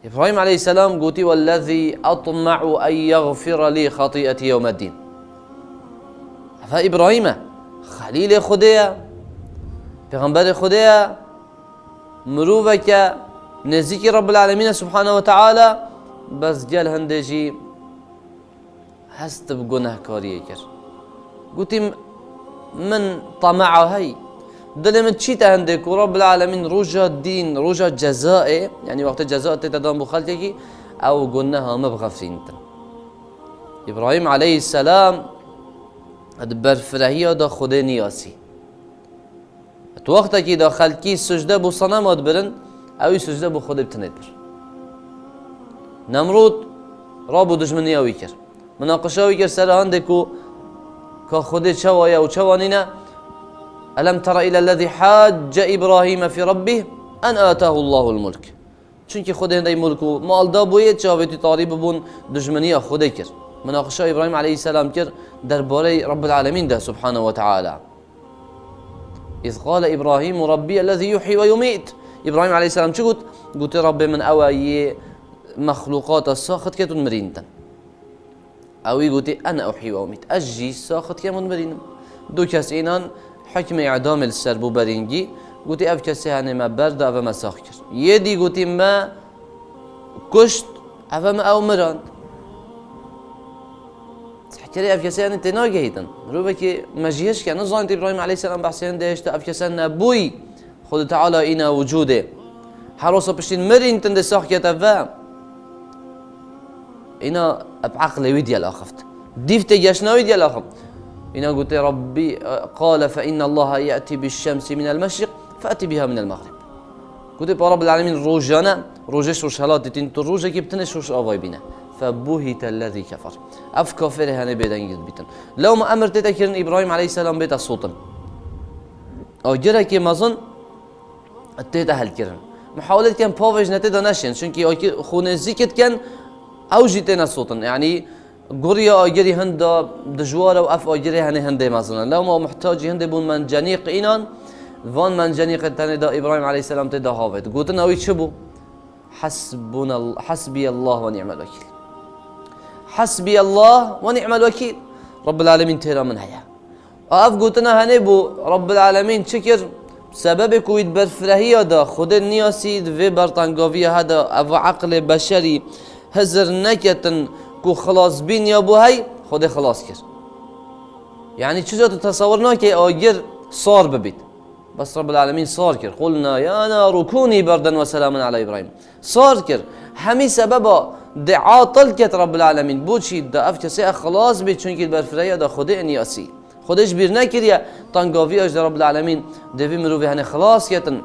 إبراهيم عليه السلام قوتي والذي أطمع أن يغفر لي خطيئتي يوم الدين. فإبراهيم خليل خديا پیغمبر خديا مروفك نزيك رب العالمين سبحانه وتعالى، بس جل هندجي هست بگناه كاريه كر. قوتي من طمع هاي دل من چی تهنده که رب العالمین روجا دین روجا جزائه، یعنی وقت جزاء تدام بخلته کی او گناه مبغفرین تن. ابراهیم علیه السلام برفرهی دا خود نیاسی. تو وقت که دا خلکی سجده بو صنمات برن اوی سجده بو خود بتند بر. نمرود رابو دشمنی اوی کر، مناقشه اوی کر سر هنده که خود چوایا و چوانینه. ألم تر إلى الذي حاج إبراهيم في ربه أن آتاه الله الملك. چونكي خود هندي ملكو مال دا بويت شاوتي طالب بون دجمنية خود كر. مناقشة إبراهيم عليه السلام كر درباري رب العالمين ده سبحانه وتعالى. إذ قال إبراهيم ربي الذي يحيي ويميت. إبراهيم عليه السلام شو قلت ربي من أوي مخلوقات الساخط كتون مرينتا. أوي قلت أنا أحيي وأميت. أجي الساخط كمون مرين. دو كسينان حكم إعدام السربو برينجي قلتي أف كسي هني ما برد أف ما ساخكر. يدي قلتي ما كشت أف ما أو مران. حكري أف كسي هني تناجي هيتن. روبكي مجيش كان نظام إبراهيم عليه السلام بحسين دهش أف كسي نبوي خد تعالى إنا وجوده. حراسة بشتين مرين تند ساخكت أفا. إنا بعقل ويدي الأخفت. ديفت جشنا ويدي الأخفت. إنا قلت ربي قال فإن الله يأتي بالشمس من المشرق فأتي بها من المغرب. قلت رب العالمين روجانا روجش روش هلات تين تروجا كيبتنش روش أواي بنا فبهت الذي كفر. أف كافر هني بيدن جد بيتن. لو ما أمر تذكرن إبراهيم عليه السلام بيت الصوتن. أو جرى كي مازن تتأهل كرن. محاولة كان بافج نتدا نشين شنكي خون زيكت كان أو جيتنا الصوتن يعني قرية أجري هندا دجوارة وأف أجري هني هندي مثلا. لو ما محتاج هندي بون منجنيق إنان فان منجنيق التاني دا إبراهيم عليه السلام تدا هافت. قلتنا أوي شبو حسبي الله ونعم الوكيل. حسبي الله ونعم الوكيل. رب العالمين تيرا من هيا. أف قلتنا هني بو رب العالمين شكر سبب كويد برفرهية دا خود النياسيد في برطانقوفية هذا أف عقل بشري هزر نكتن كو خلاص بين يا ابو هاي خود خلاص كر. يعني چجا تتصورنا كي اجر صار ببيت بس رب العالمين صار كر. قلنا يا نار كوني بردا وسلاما على ابراهيم. صار كر همي سببا دعاء طلقت رب العالمين بوشي دا افكسي خلاص بيت چونكي البرفريا دا خود انياسي خودش بير نكر يا طنقافي اجر رب العالمين دفي مروفي هني خلاص كتن